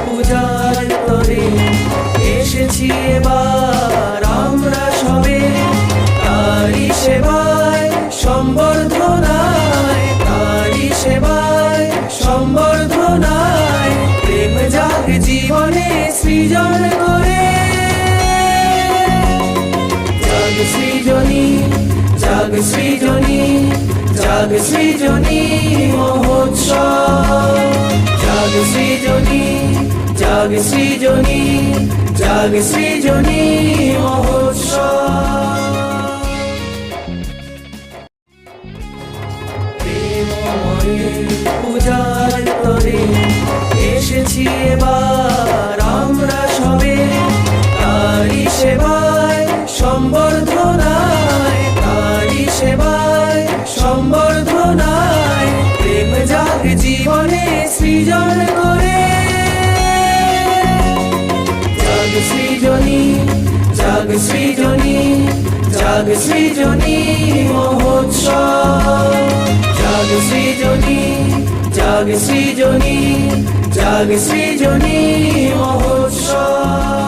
পূজার তরে এসেছি এবার আমরা সবে, তারি সেবায় সম্বর্ধনায়, তারি সেবায় সম্বর্ধনায়। প্রেম জাগ জীবনে সৃজন করে, জাগ সৃজনী, জাগ সৃজনী, জাগ সৃজনী মহোৎসব। জাগ সৃজনী, জাগ সৃজনী, জাগ সৃজনী মহোৎসব। প্রেমময়ে পূজার তরে এসেছি এবার আমরা সবে, তারি সেবায় সম্বর্ধনায়, তারি সেবায় সম্বর্ধনায়। প্রেম জাগ জীবনে সৃজন করে, জাগ সৃজনী, জাগ সৃজনী, জাগ সৃজনী মহোৎসব। জাগ সৃজনী, জাগ সৃজনী, জাগ সৃজনী মহোৎসব।